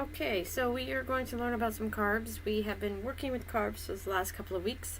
Okay, so we are going to learn about some carbs. We have been working with carbs for the last couple of weeks.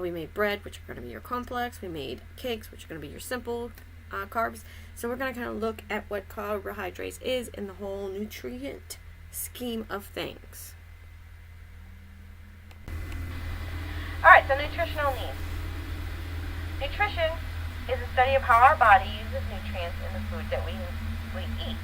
We made bread, which are going to be your complex. We made cakes, which are going to be your simple carbs. So we're going to kind of look at what carbohydrates is in the whole nutrient scheme of things. Alright, so nutritional needs. Nutrition is a study of how our body uses nutrients in the food that we eat.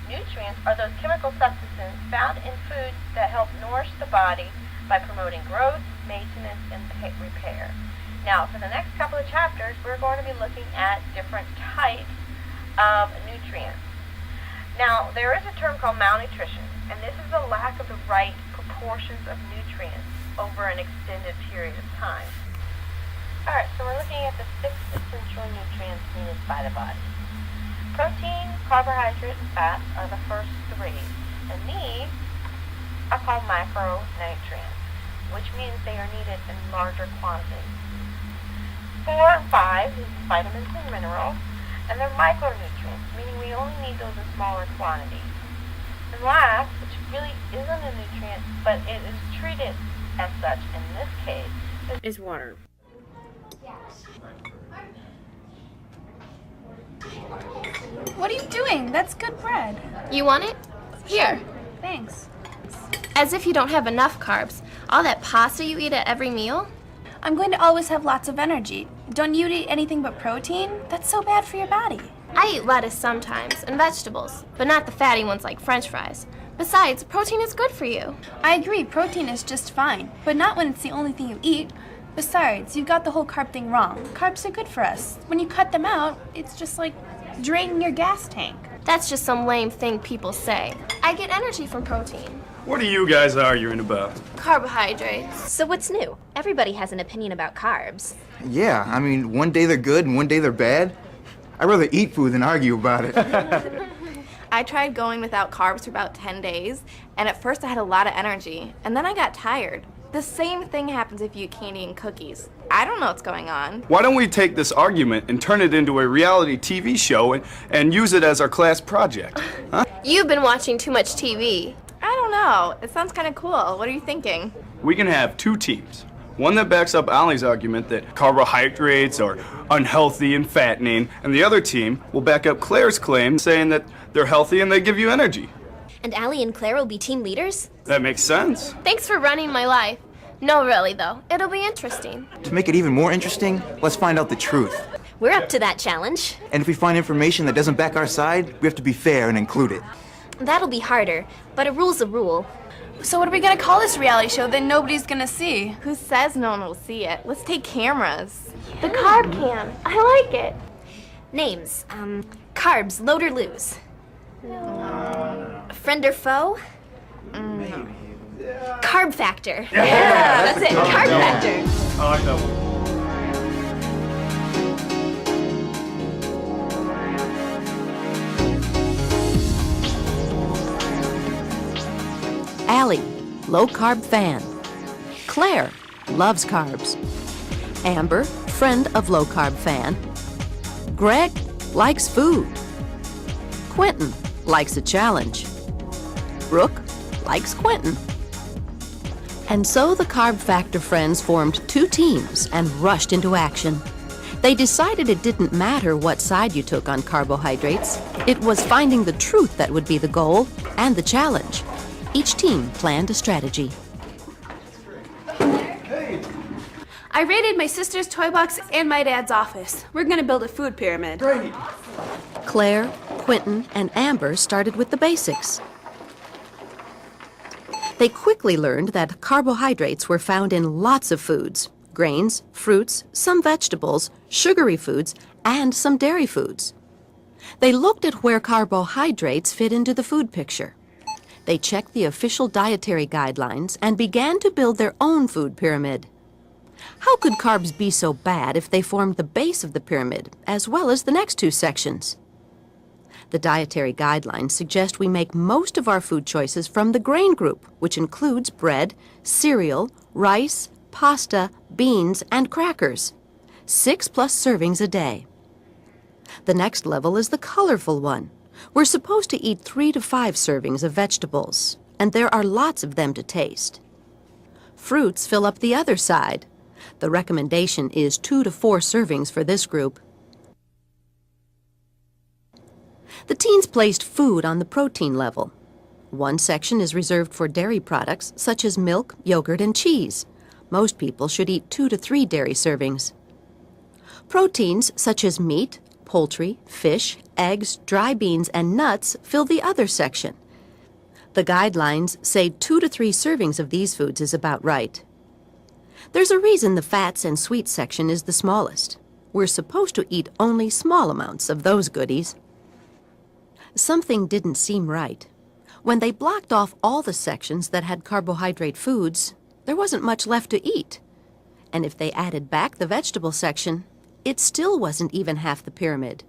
Nutrients are those chemical substances found in foods that help nourish the body by promoting growth, maintenance, and repair. Now, for the next couple of chapters, we're going to be looking at different types of nutrients. Now, there is a term called malnutrition, and this is the lack of the right proportions of nutrients over an extended period of time. Alright, so we're looking at the 6 essential nutrients needed by the body. Protein, carbohydrates, and fats are the first 3, and these are called macronutrients, which means they are needed in larger quantities. 4 and 5 is vitamins and minerals, and they're micronutrients, meaning we only need those in smaller quantities. And last, which really isn't a nutrient, but it is treated as such in this case, is water. What are you doing? That's good bread. You want it? Here. Thanks. As if you don't have enough carbs. All that pasta you eat at every meal? I'm going to always have lots of energy. Don't you eat anything but protein? That's so bad for your body. I eat lettuce sometimes, and vegetables, but not the fatty ones like French fries. Besides, protein is good for you. I agree, protein is just fine, but not when it's the only thing you eat. Besides, you got the whole carb thing wrong. Carbs are good for us. When you cut them out, it's just like draining your gas tank. That's just some lame thing people say. I get energy from protein. What are you guys arguing about? Carbohydrates. So what's new? Everybody has an opinion about carbs. Yeah, I mean, one day they're good and one day they're bad. I'd rather eat food than argue about it. I tried going without carbs for about 10 days, and at first I had a lot of energy, and then I got tired. The same thing happens if you eat candy and cookies. I don't know what's going on. Why don't we take this argument and turn it into a reality TV show and use it as our class project? Huh? You've been watching too much TV. I don't know. It sounds kind of cool. What are you thinking? We can have 2 teams. One that backs up Ollie's argument that carbohydrates are unhealthy and fattening, and the other team will back up Claire's claim saying that they're healthy and they give you energy. And Allie and Claire will be team leaders? That makes sense. Thanks for running my life. No, really, though. It'll be interesting. To make it even more interesting, let's find out the truth. We're up to that challenge. And if we find information that doesn't back our side, we have to be fair and include it. That'll be harder, but a rule's a rule. So what are we going to call this reality show that nobody's going to see? Who says no one will see it? Let's take cameras. The carb cam. I like it. Names. Carbs, load or lose. Friend or foe? Carb factor. Yeah, that's it. Carb factor. I like that one. Allie, low-carb fan. Claire, loves carbs. Amber, friend of low-carb fan. Greg, likes food. Quentin, likes a challenge. Brooke, likes Quentin. And so the Carb Factor friends formed 2 teams and rushed into action. They decided it didn't matter what side you took on carbohydrates. It was finding the truth that would be the goal and the challenge. Each team planned a strategy. I raided my sister's toy box and my dad's office. We're going to build a food pyramid. Great. Claire, Quentin, and Amber started with the basics. They quickly learned that carbohydrates were found in lots of foods: grains, fruits, some vegetables, sugary foods, and some dairy foods. They looked at where carbohydrates fit into the food picture. They checked the official dietary guidelines and began to build their own food pyramid. How could carbs be so bad if they formed the base of the pyramid, as well as the next 2 sections? The dietary guidelines suggest we make most of our food choices from the grain group, which includes bread, cereal, rice, pasta, beans, and crackers. 6+ servings a day. The next level is the colorful one. We're supposed to eat 3 to 5 servings of vegetables. and there are lots of them to taste. Fruits fill up the other side. The recommendation is 2 to 4 servings for this group. The teens placed food on the protein level. One section is reserved for dairy products such as milk, yogurt, and cheese. Most people should eat 2 to 3 dairy servings. Proteins such as meat, poultry, fish, eggs, dry beans, and nuts fill the other section. The guidelines say 2 to 3 servings of these foods is about right. There's a reason the fats and sweets section is the smallest. We're supposed to eat only small amounts of those goodies. Something didn't seem right. When they blocked off all the sections that had carbohydrate foods, there wasn't much left to eat. And if they added back the vegetable section, it still wasn't even half the pyramid.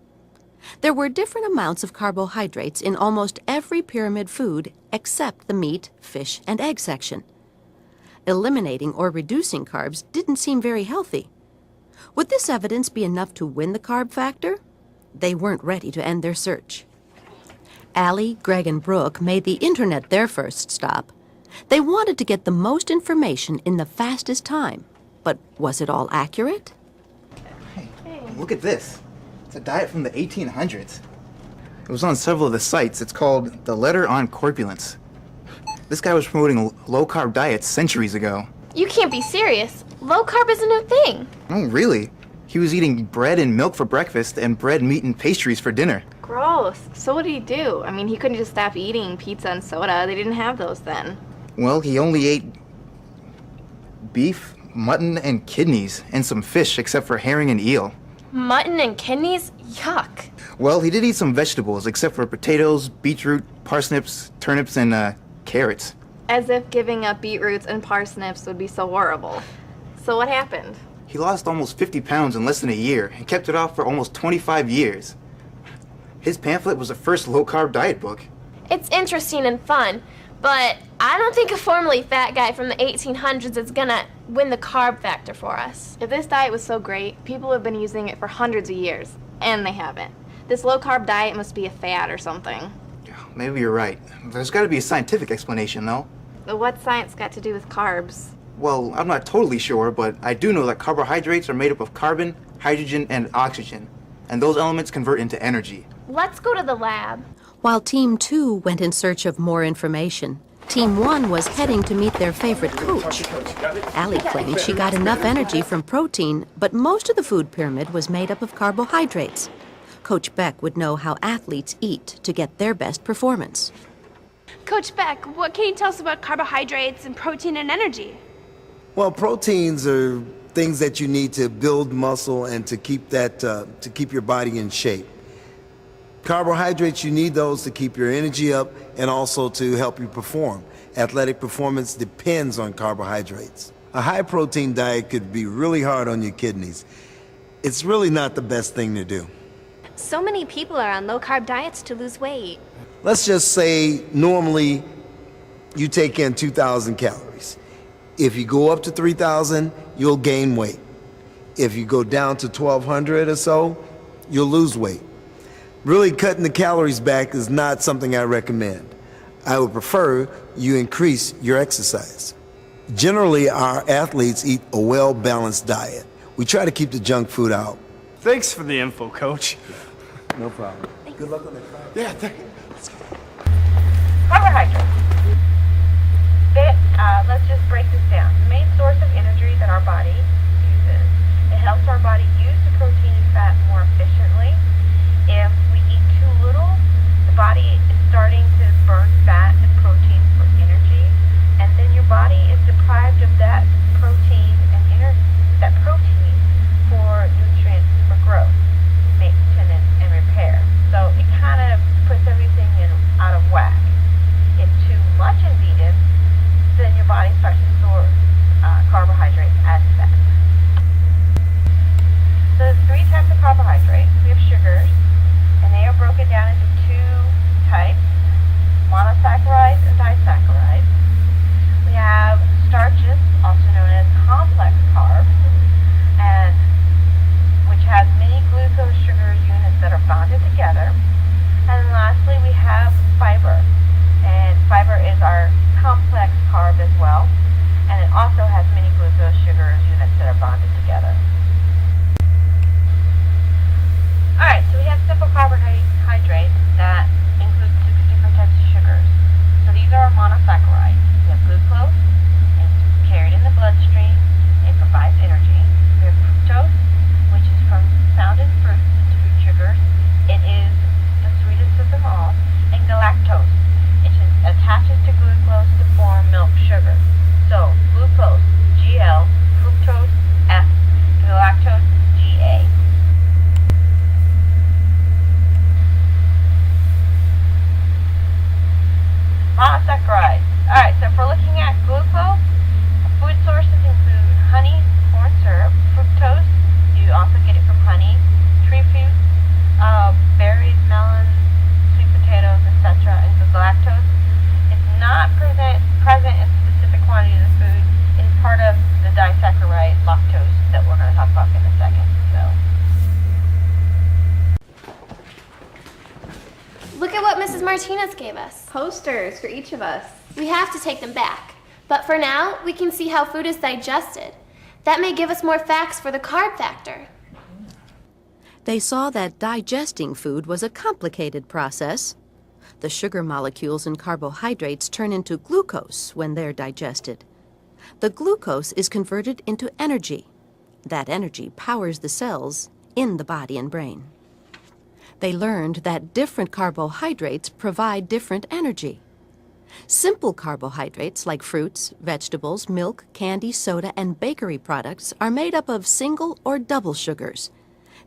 There were different amounts of carbohydrates in almost every pyramid food except the meat, fish, and egg section. Eliminating or reducing carbs didn't seem very healthy. Would this evidence be enough to win the carb factor? They weren't ready to end their search. Allie, Greg, and Brooke made the internet their first stop. They wanted to get the most information in the fastest time. But was it all accurate? Hey, look at this. It's a diet from the 1800s. It was on several of the sites. It's called The Letter on Corpulence. This guy was promoting low-carb diets centuries ago. You can't be serious. Low carb is a new thing. Oh, really? He was eating bread and milk for breakfast and bread, meat, and pastries for dinner. Gross. So what did he do? I mean, he couldn't just stop eating pizza and soda. They didn't have those then. Well, he only ate beef, mutton, and kidneys, and some fish, except for herring and eel. Mutton and kidneys? Yuck. Well, he did eat some vegetables, except for potatoes, beetroot, parsnips, turnips, and carrots. As if giving up beetroots and parsnips would be so horrible. So what happened? He lost almost 50 pounds in less than a year and kept it off for almost 25 years. His pamphlet was the first low-carb diet book. It's interesting and fun, but I don't think a formerly fat guy from the 1800s is gonna win the carb factor for us. If this diet was so great, people have been using it for hundreds of years, and they haven't. This low-carb diet must be a fad or something. Maybe you're right. There's got to be a scientific explanation, though. But what's science got to do with carbs? Well, I'm not totally sure, but I do know that carbohydrates are made up of carbon, hydrogen, and oxygen, and those elements convert into energy. Let's go to the lab. While Team 2 went in search of more information, Team 1 was heading to meet their favorite coach. Allie claimed she got enough energy from protein, but most of the food pyramid was made up of carbohydrates. Coach Beck would know how athletes eat to get their best performance. Coach Beck, what can you tell us about carbohydrates and protein and energy? Well, proteins are things that you need to build muscle and to keep your body in shape. Carbohydrates, you need those to keep your energy up and also to help you perform. Athletic performance depends on carbohydrates. A high protein diet could be really hard on your kidneys. It's really not the best thing to do. So many people are on low-carb diets to lose weight. Let's just say normally you take in 2,000 calories. If you go up to 3,000, you'll gain weight. If you go down to 1,200 or so, you'll lose weight. Really cutting the calories back is not something I recommend. I would prefer you increase your exercise. Generally, our athletes eat a well-balanced diet. We try to keep the junk food out. Thanks for the info, Coach. No problem. Good luck on that. Yeah, thank you. Carbohydrates. Let's just break this down. The main source of energy that our body uses. It helps our body use the protein and fat more efficiently. If we eat too little, the body is starting to burn fat and protein for energy, and then your body is deprived of that protein for nutrients for growth, maintenance, and repair. So it kind of puts everything posters for each of us. We have to take them back. But for now, we can see how food is digested. That may give us more facts for the carb factor. They saw that digesting food was a complicated process. The sugar molecules in carbohydrates turn into glucose when they're digested. The glucose is converted into energy. That energy powers the cells in the body and brain. They learned that different carbohydrates provide different energy. Simple carbohydrates like fruits, vegetables, milk, candy, soda, and bakery products are made up of single or double sugars.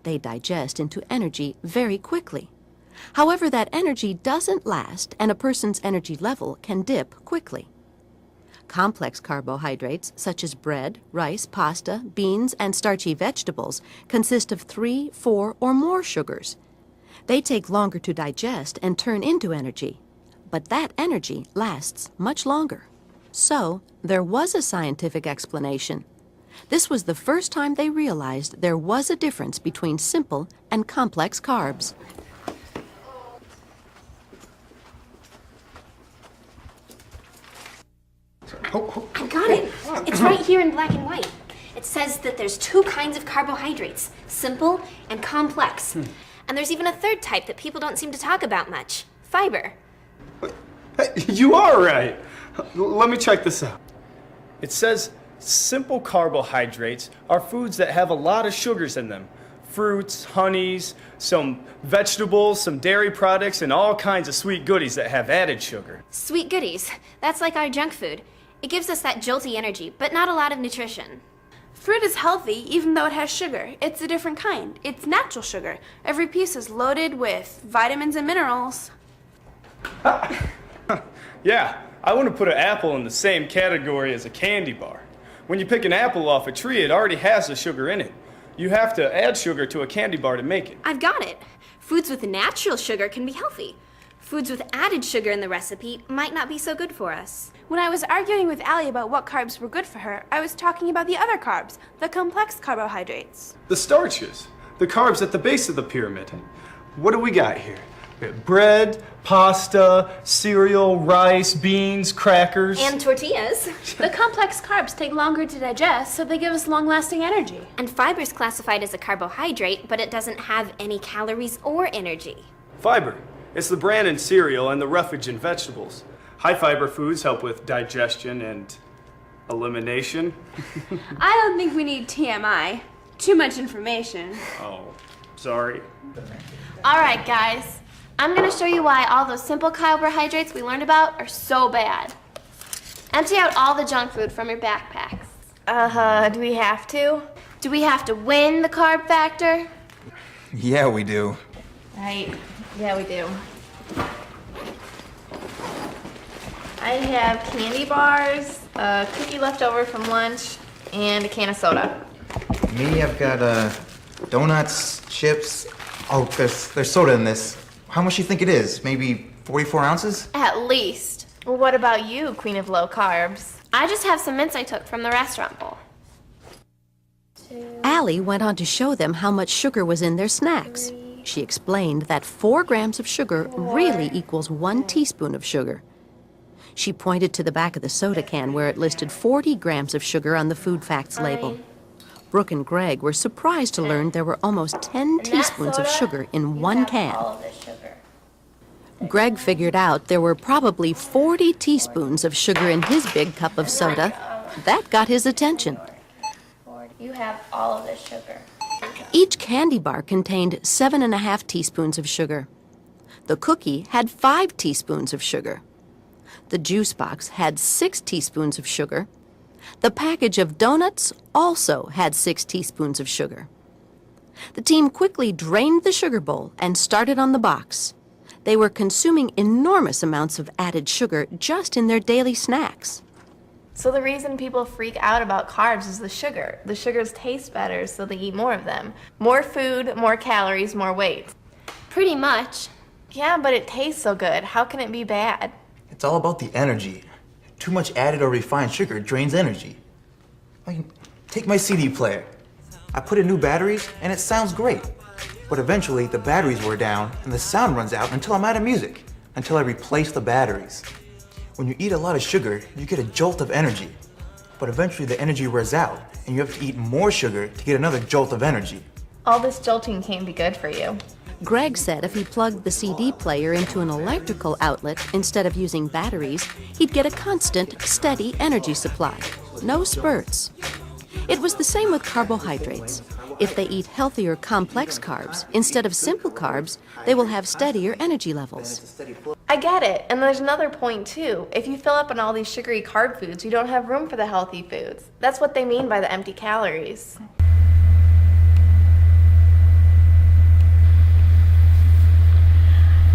They digest into energy very quickly. However, that energy doesn't last, and a person's energy level can dip quickly. Complex carbohydrates, such as bread, rice, pasta, beans, and starchy vegetables, consist of 3, 4, or more sugars. They take longer to digest and turn into energy, but that energy lasts much longer. So, there was a scientific explanation. This was the first time they realized there was a difference between simple and complex carbs. I got it. It's right here in black and white. It says that there's 2 kinds of carbohydrates, simple and complex. And there's even a third type that people don't seem to talk about much, fiber. Hey, you are right. Let me check this out. It says simple carbohydrates are foods that have a lot of sugars in them. Fruits, honeys, some vegetables, some dairy products, and all kinds of sweet goodies that have added sugar. Sweet goodies. That's like our junk food. It gives us that jolty energy, but not a lot of nutrition. Fruit is healthy even though it has sugar. It's a different kind. It's natural sugar. Every piece is loaded with vitamins and minerals. Yeah, I want to put an apple in the same category as a candy bar. When you pick an apple off a tree, it already has the sugar in it. You have to add sugar to a candy bar to make it. I've got it. Foods with natural sugar can be healthy. Foods with added sugar in the recipe might not be so good for us. When I was arguing with Allie about what carbs were good for her, I was talking about the other carbs, the complex carbohydrates. The starches, the carbs at the base of the pyramid. What do we got here? We have bread, pasta, cereal, rice, beans, crackers. And tortillas. The complex carbs take longer to digest, so they give us long-lasting energy. And fiber is classified as a carbohydrate, but it doesn't have any calories or energy. Fiber. It's the bran in cereal and the roughage in vegetables. High fiber foods help with digestion and elimination. I don't think we need TMI. Too much information. Oh, sorry. All right, guys. I'm going to show you why all those simple carbohydrates we learned about are so bad. Empty out all the junk food from your backpacks. Do we have to? Do we have to win the carb factor? Yeah, we do. Right. Yeah, we do. I have candy bars, a cookie left over from lunch, and a can of soda. Me, I've got donuts, chips. Oh, there's soda in this. How much do you think it is? Maybe 44 ounces? At least. Well, what about you, queen of low carbs? I just have some mints I took from the restaurant bowl. Allie went on to show them how much sugar was in their snacks. She explained that 4 grams of sugar really equals 1 teaspoon of sugar. She pointed to the back of the soda can where it listed 40 grams of sugar on the food facts label. Brooke and Greg were surprised to learn there were almost 10 teaspoons of sugar in one can. Greg figured out there were probably 40 teaspoons of sugar in his big cup of soda. That got his attention. You have all of this sugar. Each candy bar contained 7.5 teaspoons of sugar. The cookie had 5 teaspoons of sugar. The juice box had 6 teaspoons of sugar. The package of donuts also had 6 teaspoons of sugar. The team quickly drained the sugar bowl and started on the box. They were consuming enormous amounts of added sugar just in their daily snacks. So the reason people freak out about carbs is the sugar. The sugars taste better, so they eat more of them. More food, more calories, more weight. Pretty much. Yeah, but it tastes so good. How can it be bad? It's all about the energy. Too much added or refined sugar drains energy. Like, take my CD player. I put in new batteries and it sounds great. But eventually the batteries wear down and the sound runs out until I'm out of music. until I replace the batteries. When you eat a lot of sugar, you get a jolt of energy. But eventually the energy wears out, and you have to eat more sugar to get another jolt of energy. All this jolting can't be good for you. Greg said if he plugged the CD player into an electrical outlet instead of using batteries, he'd get a constant, steady energy supply. No spurts. It was the same with carbohydrates. If they eat healthier complex carbs instead of simple carbs, they will have steadier energy levels. I get it, and there's another point too. If you fill up on all these sugary carb foods, you don't have room for the healthy foods. That's what they mean by the empty calories.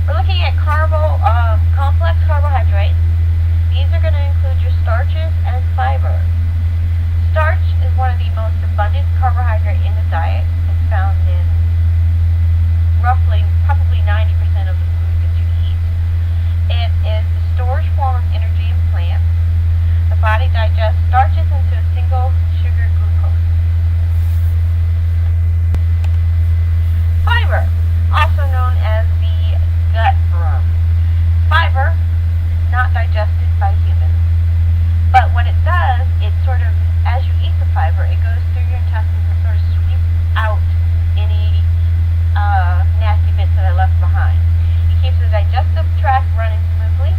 We're looking at complex carbohydrates. These are going to include your starches and fiber. Starch is one of the most abundant carbohydrate in the diet. It's found in roughly, probably 90% of the food that you eat. It is the storage form of energy in plants. The body digests starches into a single sugar glucose. Fiber, also known as the gut brum. Fiber is not digested by humans, but when it does, it sort of, as you eat the fiber, it goes through your intestines and sort of sweeps out any nasty bits that are left behind. It keeps the digestive tract running smoothly.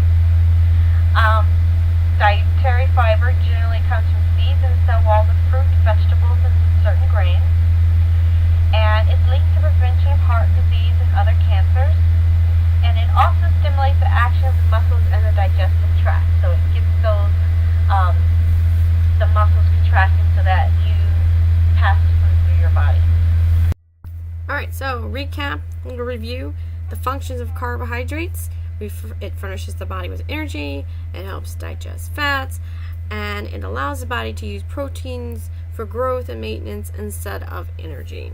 Dietary fiber generally comes from seeds and cell walls of fruit, vegetables, and certain grains. And it's linked to prevention of heart disease and other cancers. And it also stimulates the action of the muscles and the digestive tract. So it gets those, the muscles contracting so that you pass the food through your body. Alright, so recap, a little review. The functions of carbohydrates. It furnishes the body with energy, it helps digest fats, and it allows the body to use proteins for growth and maintenance instead of energy.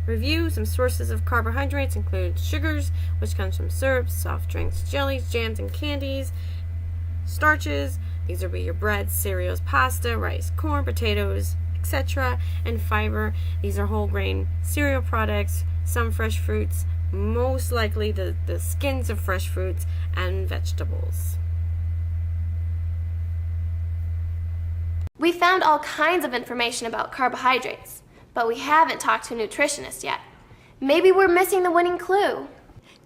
Review, some sources of carbohydrates include sugars, which comes from syrups, soft drinks, jellies, jams, and candies. Starches, these will be your breads, cereals, pasta, rice, corn, potatoes, etc. And fiber, these are whole grain cereal products, some fresh fruits, most likely the skins of fresh fruits, and vegetables. We found all kinds of information about carbohydrates, but we haven't talked to a nutritionist yet. Maybe we're missing the winning clue.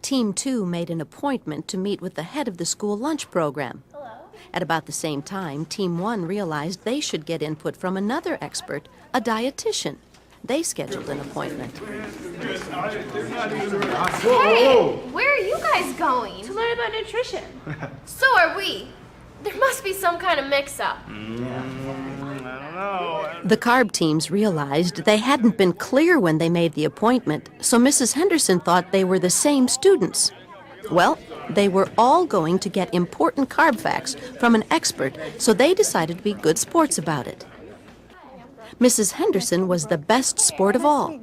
Team 2 made an appointment to meet with the head of the school lunch program. Hello? At about the same time, Team 1 realized they should get input from another expert, a dietitian. They scheduled an appointment. Hey, where are you guys going? To learn about nutrition. So are we. There must be some kind of mix-up. The carb teams realized they hadn't been clear when they made the appointment, so Mrs. Henderson thought they were the same students. Well, they were all going to get important carb facts from an expert, so they decided to be good sports about it. Mrs. Henderson was the best sport of all.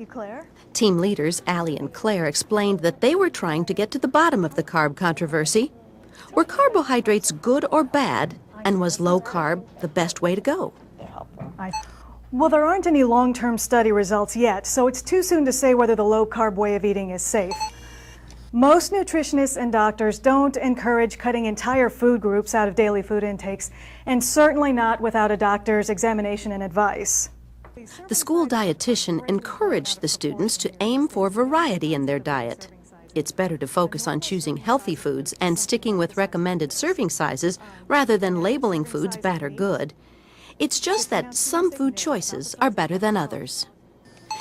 Team leaders Allie and Claire explained that they were trying to get to the bottom of the carb controversy. Were carbohydrates good or bad, and was low carb the best way to go? Well, there aren't any long-term study results yet, so it's too soon to say whether the low-carb way of eating is safe. Most nutritionists and doctors don't encourage cutting entire food groups out of daily food intakes, and certainly not without a doctor's examination and advice. The school dietitian encouraged the students to aim for variety in their diet. It's better to focus on choosing healthy foods and sticking with recommended serving sizes rather than labeling foods bad or good. It's just that some food choices are better than others.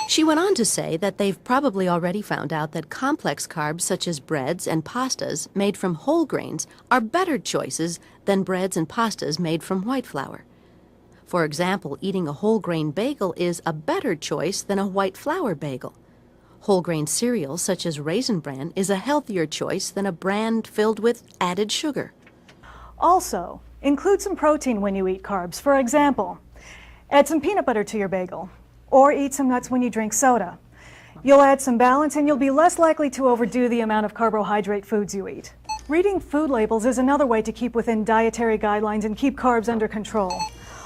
She went on to say that they've probably already found out that complex carbs such as breads and pastas made from whole grains are better choices than breads and pastas made from white flour. For example, eating a whole grain bagel is a better choice than a white flour bagel. Whole grain cereal such as Raisin Bran is a healthier choice than a brand filled with added sugar. Also, include some protein when you eat carbs. For example, add some peanut butter to your bagel, or eat some nuts when you drink soda. You'll add some balance and you'll be less likely to overdo the amount of carbohydrate foods you eat. Reading food labels is another way to keep within dietary guidelines and keep carbs under control.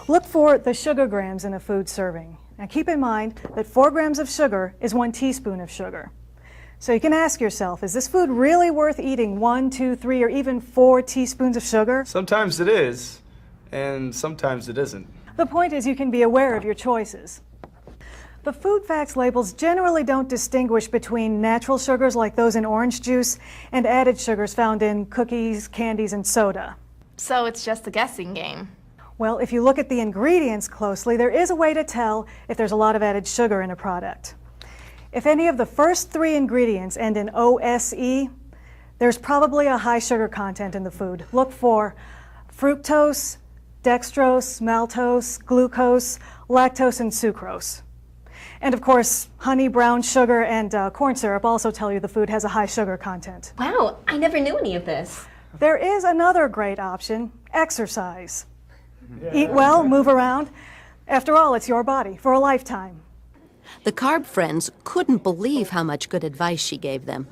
Look for the sugar grams in a food serving. Now keep in mind that 4 grams of sugar is 1 teaspoon of sugar. So you can ask yourself, is this food really worth eating 1, 2, 3, or even 4 teaspoons of sugar? Sometimes it is, and sometimes it isn't. The point is you can be aware of your choices. The food facts labels generally don't distinguish between natural sugars like those in orange juice and added sugars found in cookies, candies, and soda. So it's just a guessing game. Well, if you look at the ingredients closely, there is a way to tell if there's a lot of added sugar in a product. If any of the first 3 ingredients end in OSE, there's probably a high sugar content in the food. Look for fructose, dextrose, maltose, glucose, lactose, and sucrose. And of course, honey, brown sugar, and corn syrup also tell you the food has a high sugar content. Wow, I never knew any of this. There is another great option, exercise. Eat well, move around. After all, it's your body for a lifetime. The Carb friends couldn't believe how much good advice she gave them.